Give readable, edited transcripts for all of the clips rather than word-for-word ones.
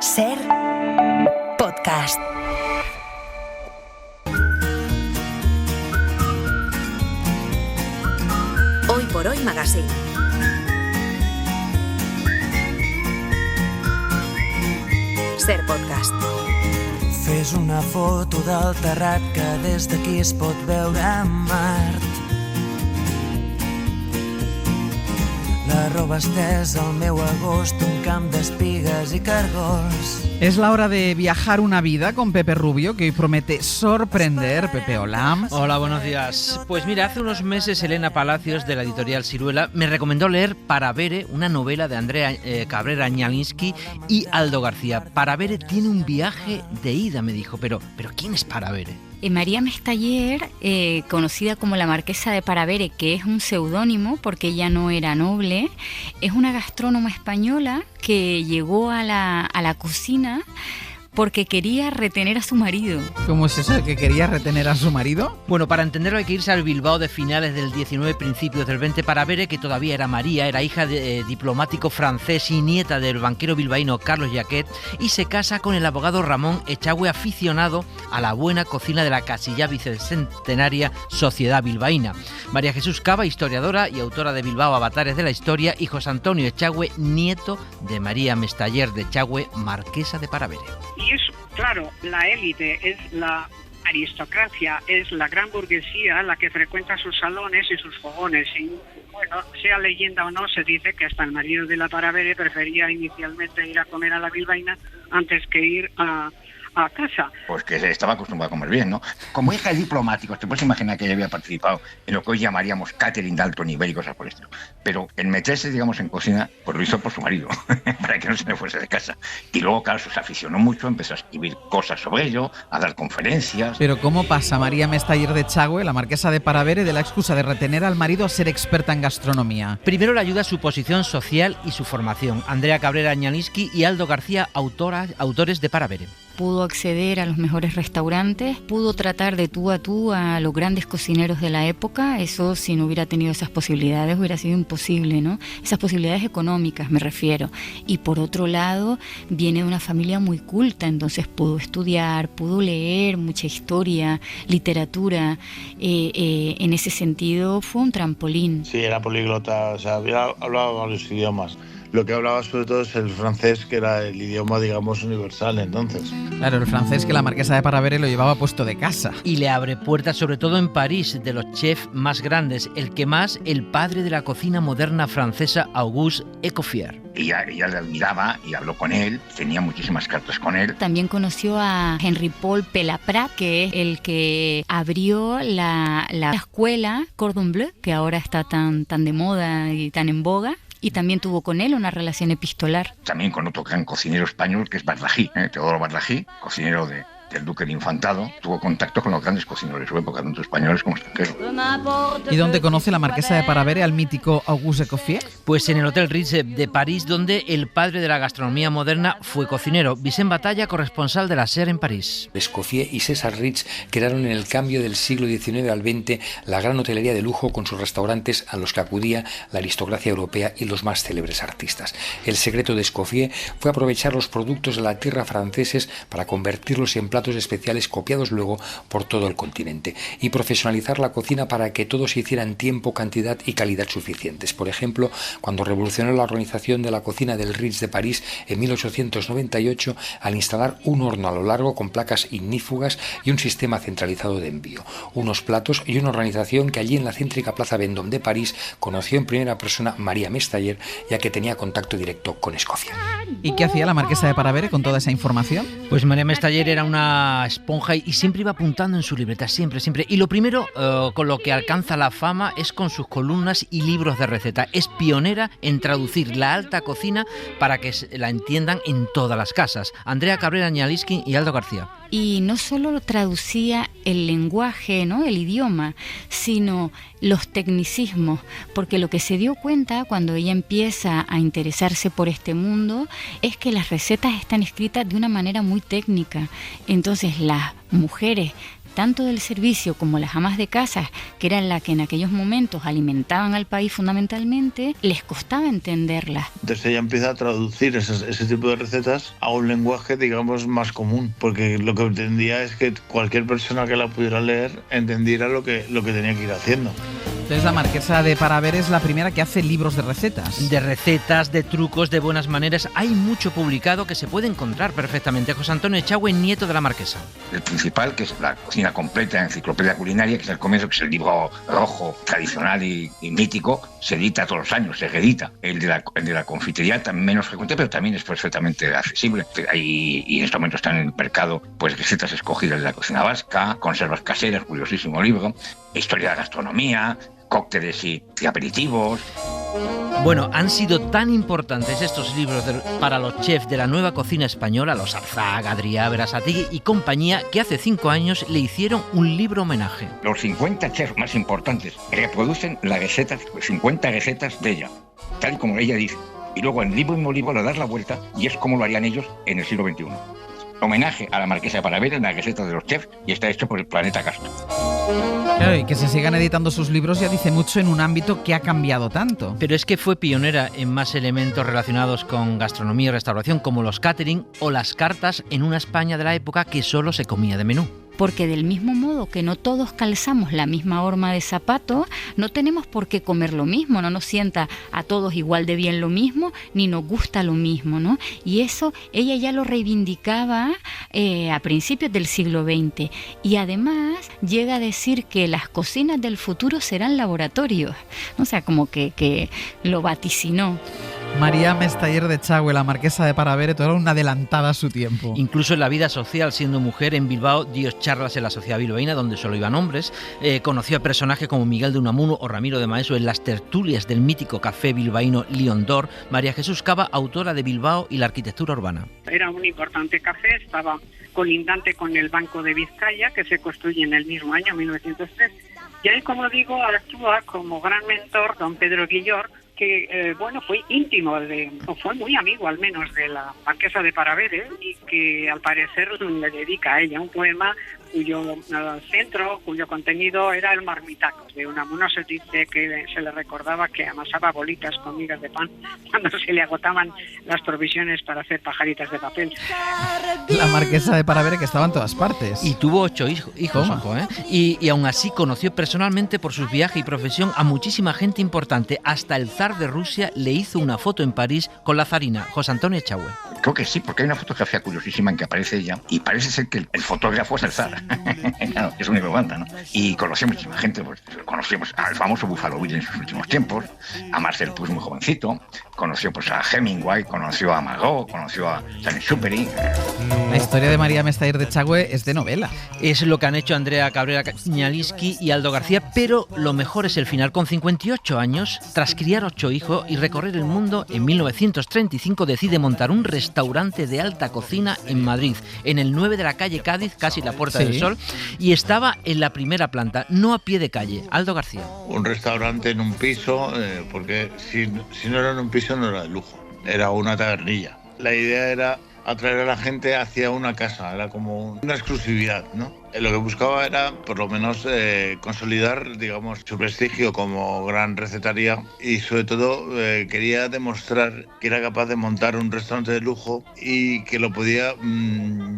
Ser podcast. Hoy por Hoy Magazine. Ser podcast. Fes una foto del terrat que des d'aquí es pot veure Mart. La roba estesa al meu agost, un camp d'espigues i cargols. Es la hora de viajar una vida con Pepe Rubio, que hoy promete sorprender. Pepe, hola. Hola, buenos días. Pues mira, hace unos meses Elena Palacios, de la editorial Siruela, me recomendó leer Paravere, una novela de Andrea Cabrera Ñaliński y Aldo García. Paravere tiene un viaje de ida, me dijo. Pero ¿quién es Paravere? María Mestayer, conocida como la Marquesa de Paravere, que es un seudónimo porque ella no era noble, es una gastrónoma española que llegó a la cocina porque quería retener a su marido. ¿Cómo es eso de que quería retener a su marido? Bueno, para entenderlo hay que irse al Bilbao de finales del 19, principios del 20. Paravere, que todavía era María, era hija de diplomático francés y nieta del banquero bilbaíno Carlos Jaquet, y se casa con el abogado Ramón Echagüe, aficionado a la buena cocina de la casi ya bicentenaria Sociedad Bilbaína. María Jesús Cava, historiadora y autora de Bilbao, Avatares de la Historia, y José Antonio Echagüe, nieto de María Mestayer de Echagüe, Marquesa de Paravere. Y es, claro, la élite, es la aristocracia, es la gran burguesía la que frecuenta sus salones y sus fogones. Y bueno, sea leyenda o no, se dice que hasta el marido de la Paravere prefería inicialmente ir a comer a la bilbaína antes que ir a casa. Pues que estaba acostumbrado a comer bien, ¿no? Como hija de diplomáticos, te puedes imaginar que ella había participado en lo que hoy llamaríamos catering de alto nivel y cosas por el estilo. Pero en meterse, digamos, en cocina, pues lo hizo por su marido, para que no se me fuese de casa. Y luego, claro, se aficionó mucho, empezó a escribir cosas sobre ello, a dar conferencias. Pero ¿cómo pasa María Mestayer de Echagüe, la Marquesa de Paravere, de la excusa de retener al marido a ser experta en gastronomía? Primero le ayuda su posición social y su formación. Andrea Cabrera Ñaliński y Aldo García, autores de Paravere. Pudo acceder a los mejores restaurantes, pudo tratar de tú a los grandes cocineros de la época. Eso, si no hubiera tenido esas posibilidades, hubiera sido imposible, ¿no? Esas posibilidades económicas, me refiero. Y por otro lado, viene de una familia muy culta, entonces pudo estudiar, pudo leer mucha historia, literatura. En ese sentido, fue un trampolín. Sí, era políglota, o sea, hablaba varios idiomas. Lo que hablaba sobre todo es el francés, que era el idioma, digamos, universal entonces. Claro, el francés que la Marquesa de Paravere lo llevaba puesto de casa. Y le abre puertas, sobre todo en París, de los chefs más grandes, el padre de la cocina moderna francesa, Auguste Escoffier. Ella le admiraba y habló con él, tenía muchísimas cartas con él. También conoció a Henri-Paul Pelaprat, que es el que abrió la escuela Cordon Bleu, que ahora está tan de moda y tan en boga. Y también tuvo con él una relación epistolar. También con otro gran cocinero español, que es Bardají, Teodoro Bardají, cocinero del Duque de Infantado. Tuvo contacto con los grandes cocineros de su época, tanto españoles como extranjeros. ¿Y dónde conoce la Marquesa de Paravere al mítico Auguste Escoffier? Pues en el Hotel Ritz de París, donde el padre de la gastronomía moderna fue cocinero. Vicent Batalla, corresponsal de la SER en París. Escoffier y César Ritz crearon en el cambio del siglo XIX al XX la gran hotelería de lujo con sus restaurantes a los que acudía la aristocracia europea y los más célebres artistas. El secreto de Escoffier fue aprovechar los productos de la tierra franceses para convertirlos en platos especiales copiados luego por todo el continente y profesionalizar la cocina para que todo se hiciera en tiempo, cantidad y calidad suficientes. Por ejemplo, cuando revolucionó la organización de la cocina del Ritz de París en 1898 al instalar un horno a lo largo con placas ignífugas y un sistema centralizado de envío, unos platos y una organización que allí en la céntrica Plaza Vendôme de París conoció en primera persona María Mestayer, ya que tenía contacto directo con Escocia. ¿Y qué hacía la Marquesa de Paravere con toda esa información? Pues María Mestayer era una esponja y siempre iba apuntando en su libreta, siempre. Y lo primero con lo que alcanza la fama es con sus columnas y libros de receta. Es pionera en traducir la alta cocina para que la entiendan en todas las casas. Andrea Cabrera Ñaliński y Aldo García. Y no solo traducía el lenguaje, ¿no?, el idioma, sino los tecnicismos, porque lo que se dio cuenta cuando ella empieza a interesarse por este mundo es que las recetas están escritas de una manera muy técnica. Entonces las mujeres tanto del servicio como las amas de casa, que eran las que en aquellos momentos alimentaban al país fundamentalmente, les costaba entenderlas. Entonces ella empieza a traducir ese tipo de recetas a un lenguaje, digamos, más común, porque lo que pretendía es que cualquier persona que la pudiera leer entendiera lo que tenía que ir haciendo. Entonces la marquesa de Paravere es la primera que hace libros de recetas. De recetas, de trucos, de buenas maneras. Hay mucho publicado que se puede encontrar perfectamente. José Antonio Echagüe, nieto de la marquesa. El principal, que es la cocina completa, enciclopedia culinaria, que es el comienzo, que es el libro rojo, tradicional y mítico, se edita todos los años, se reedita. El de la confitería también menos frecuente, pero también es perfectamente accesible. Y en este momento están en el mercado pues recetas escogidas de la cocina vasca, conservas caseras, curiosísimo libro, historia de la gastronomía, cócteles y aperitivos. Bueno, han sido tan importantes estos libros para los chefs de la nueva cocina española, los Arzaga, Adrià, Berasategui y compañía, que hace 5 años le hicieron un libro homenaje. Los 50 chefs más importantes reproducen las recetas, 50 recetas de ella, tal y como ella dice. Y luego en el mismo libro le das la vuelta y es como lo harían ellos en el siglo XXI. Homenaje a la marquesa de Paravere en las recetas de los chefs y está hecho por el Planeta Castro. Claro, y que se sigan editando sus libros ya dice mucho en un ámbito que ha cambiado tanto. Pero es que fue pionera en más elementos relacionados con gastronomía y restauración, como los catering o las cartas en una España de la época que solo se comía de menú. Porque del mismo modo que no todos calzamos la misma horma de zapato, no tenemos por qué comer lo mismo, no nos sienta a todos igual de bien lo mismo, ni nos gusta lo mismo, ¿no? Y eso ella ya lo reivindicaba a principios del siglo XX. Y además llega a decir que las cocinas del futuro serán laboratorios, ¿no? O sea, como que lo vaticinó. María Mestayer de Echagüe, la marquesa de Paravere, toda una adelantada a su tiempo. Incluso en la vida social, siendo mujer, en Bilbao dio charlas en la Sociedad Bilbaína, donde solo iban hombres. Conoció a personajes como Miguel de Unamuno o Ramiro de Maeztu en las tertulias del mítico café bilbaíno Lion d'Or. María Jesús Cava, autora de Bilbao y la arquitectura urbana. Era un importante café, estaba colindante con el Banco de Vizcaya, que se construye en el mismo año, 1903. Y ahí, como digo, actúa como gran mentor don Pedro Guillor, que fue íntimo, fue muy amigo al menos de la marquesa de Paravere, y que al parecer le dedica a ella un poema cuyo centro, cuyo contenido era el marmitacos. De Unamuno se dice que se le recordaba que amasaba bolitas con migas de pan cuando se le agotaban las provisiones para hacer pajaritas de papel. La marquesa de Paravere, que estaba en todas partes. Y tuvo 8 hijos, ojo, ¿eh? Y aún así conoció personalmente por sus viajes y profesión a muchísima gente importante. Hasta el zar de Rusia le hizo una foto en París con la zarina. José Antonio Echagüe. Creo que sí, porque hay una fotografía curiosísima en que aparece ella y parece ser que el fotógrafo es el zar. Claro, es una banda, ¿no? Y conoció muchísima gente, pues conocimos al famoso Buffalo Bill en sus últimos tiempos, a Marcel Proust muy jovencito, conoció pues a Hemingway, conoció a Margot, conoció a Saint-Exupéry. La historia de María Mestayer de Echagüe es de novela. Es lo que han hecho Andrea Cabrera Cañaliski y Aldo García, pero lo mejor es el final. Con 58 años, tras criar 8 hijos y recorrer el mundo, en 1935 decide montar un restaurante de alta cocina en Madrid, en el 9 de la calle Cádiz, casi la Puerta del Sol, y estaba en la primera planta, no a pie de calle. Aldo García. Un restaurante en un piso, porque si no era en un piso no era de lujo, era una tabernilla. La idea era atraer a la gente hacia una casa, era como una exclusividad, ¿no? Lo que buscaba era, por lo menos, consolidar, digamos, su prestigio como gran recetaría y, sobre todo, quería demostrar que era capaz de montar un restaurante de lujo y que lo podía,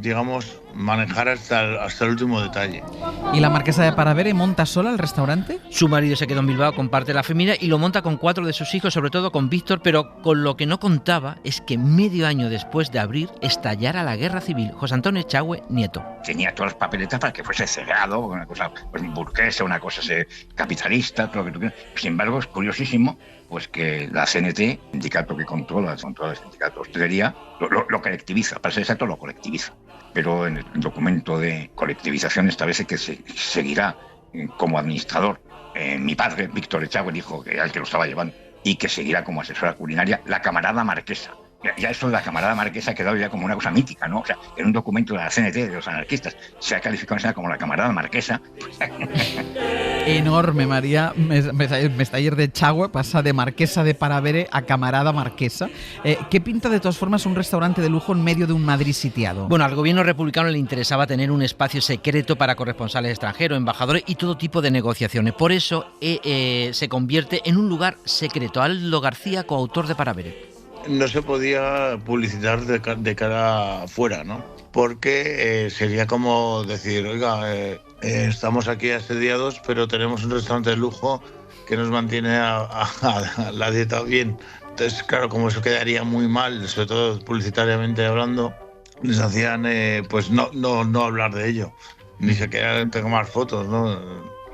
digamos, manejar hasta el último detalle. ¿Y la marquesa de Paravere monta sola el restaurante? Su marido se quedó en Bilbao, comparte la familia y lo monta con 4 de sus hijos, sobre todo con Víctor, pero con lo que no contaba es que medio año después de abrir estallara la guerra civil. José Antonio Echagüe, nieto. Tenía todas las papeletas para que fuese cerrado, una cosa pues, burguesa, una cosa capitalista, todo lo que tú quieras. Sin embargo, es curiosísimo pues que la CNT, sindicato que controla el sindicato de hostelería, lo colectiviza, para ser exacto, lo colectiviza. Pero en el documento de colectivización establece que se seguirá como administrador mi padre, Víctor Echagüe, dijo que era el que lo estaba llevando, y que seguirá como asesora culinaria la camarada marquesa. Ya eso, la camarada marquesa ha quedado ya como una cosa mítica, ¿no? O sea, en un documento de la CNT, de los anarquistas, se ha calificado como la camarada marquesa. Enorme, María Mestayer de Chagüe pasa de marquesa de Paravere a camarada marquesa. ¿Qué pinta de todas formas un restaurante de lujo en medio de un Madrid sitiado? Bueno, al gobierno republicano le interesaba tener un espacio secreto para corresponsales extranjeros, embajadores y todo tipo de negociaciones. Por eso se convierte en un lugar secreto. Aldo García, coautor de Paravere. No se podía publicitar de cara afuera, ¿no? Porque sería como decir, oiga, estamos aquí asediados, pero tenemos un restaurante de lujo que nos mantiene a la dieta bien. Entonces, claro, como eso quedaría muy mal, sobre todo publicitariamente hablando, les hacían pues no hablar de ello, ni siquiera tomar fotos, ¿no?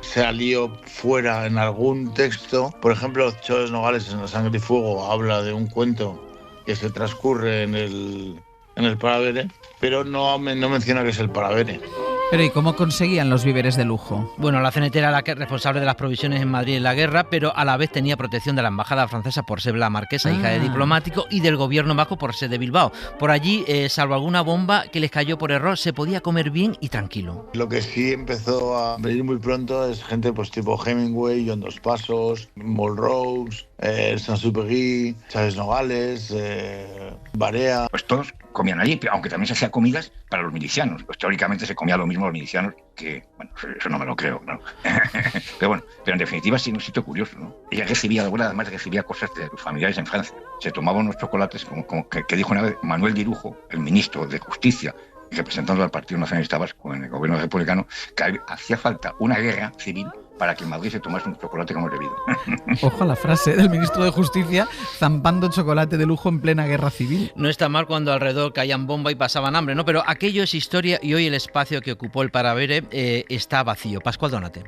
Salió fuera en algún texto, por ejemplo, Choves Nogales en La Sangre y Fuego habla de un cuento que se transcurre en el Paravere, pero no menciona que es el Paravere. Pero ¿y cómo conseguían los víveres de lujo? Bueno, la CNT era la responsable de las provisiones en Madrid en la guerra, pero a la vez tenía protección de la embajada francesa por ser la marquesa, hija de diplomático, y del gobierno vasco por ser de Bilbao. Por allí, salvo alguna bomba que les cayó por error, se podía comer bien y tranquilo. Lo que sí empezó a venir muy pronto es gente pues tipo Hemingway, John Dos Passos, Molrose, Saint-Exupéry, Choves Nogales, Barea. Pues todos comían allí, aunque también se hacían comidas para los milicianos. Pues teóricamente se comía lo mismo los milicianos que, bueno, eso no me lo creo, ¿no? pero en definitiva sí, un sitio curioso, ¿no? Ella recibía, además recibía cosas de sus familiares en Francia. Se tomaba unos chocolates, como que dijo una vez Manuel Dirujo, el ministro de Justicia, representando al Partido Nacionalista Vasco en el gobierno republicano, que hacía falta una guerra civil para que en Madrid se tomase un chocolate como bebido. Ojo a la frase del ministro de Justicia zampando chocolate de lujo en plena guerra civil. No está mal cuando alrededor caían bomba y pasaban hambre, ¿no? Pero aquello es historia y hoy el espacio que ocupó el Paravere está vacío. Pascual Donate.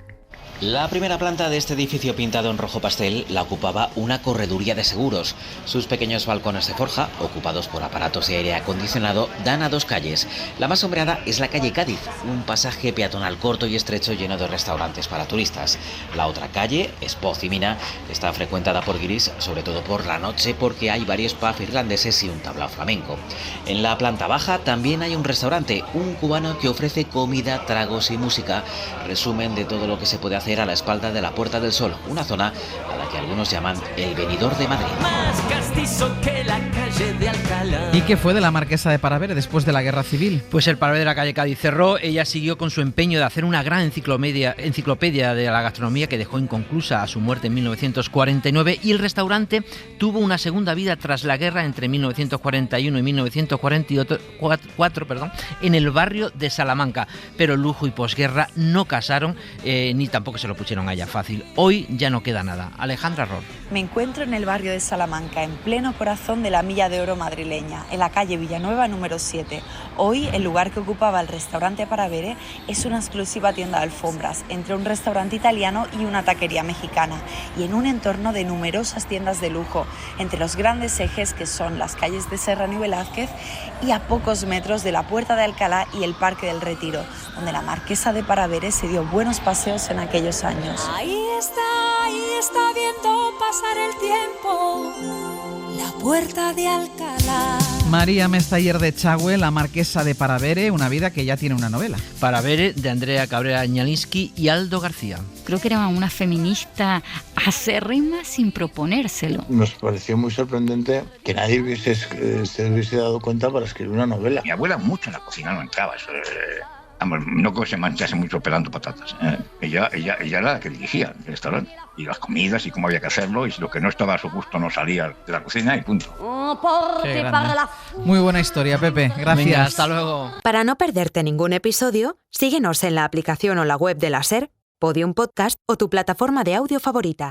La primera planta de este edificio pintado en rojo pastel la ocupaba una correduría de seguros. Sus pequeños balcones de forja, ocupados por aparatos de aire acondicionado, dan a dos calles. La más sombreada es la calle Cádiz, un pasaje peatonal corto y estrecho lleno de restaurantes para turistas. La otra calle, Espoz y Mina, está frecuentada por guiris, sobre todo por la noche, porque hay varios pubs irlandeses y un tablao flamenco. En la planta baja también hay un restaurante, un cubano que ofrece comida, tragos y música. Resumen de todo lo que se puede hacer a la espalda de la Puerta del Sol, una zona a la que algunos llaman el Benidorm de Madrid. Más castizo que la calle de Alcalá. ¿Y qué fue de la marquesa de Paravere después de la guerra civil? Pues el Paravere de la calle Cádiz cerró. Ella siguió con su empeño de hacer una gran enciclopedia de la gastronomía que dejó inconclusa a su muerte en 1949, y el restaurante tuvo una segunda vida tras la guerra entre 1941 y 1944, en el barrio de Salamanca. Pero lujo y posguerra no casaron, ni tampoco se lo pusieron a ella fácil. Hoy ya no queda nada. Alejandra Ror. Me encuentro en el barrio de Salamanca, en pleno corazón de la Milla de Oro madrileña, en la calle Villanueva número 7. Hoy el lugar que ocupaba el restaurante Paravere es una exclusiva tienda de alfombras entre un restaurante italiano y una taquería mexicana, y en un entorno de numerosas tiendas de lujo, entre los grandes ejes que son las calles de Serrano y Velázquez, y a pocos metros de la Puerta de Alcalá y el Parque del Retiro, donde la marquesa de Paravere se dio buenos paseos en aquellos años. Ahí está viendo pasar el tiempo, la Puerta de Alcalá. María Mestayer de Chagüe, la marquesa de Paravere, una vida que ya tiene una novela. Paravere, de Andrea Cabrera Ñalinsky y Aldo García. Creo que era una feminista acérrima sin proponérselo. Nos pareció muy sorprendente que nadie se hubiese dado cuenta para escribir una novela. Mi abuela mucho en la cocina no entraba. No que se manchase mucho pelando patatas. Ella era la que dirigía el restaurante. Y las comidas y cómo había que hacerlo. Y lo que no estaba a su gusto no salía de la cocina y punto. Muy buena historia, Pepe. Gracias. Venga, hasta luego. Para no perderte ningún episodio, síguenos en la aplicación o la web de la SER, Podium Podcast o tu plataforma de audio favorita.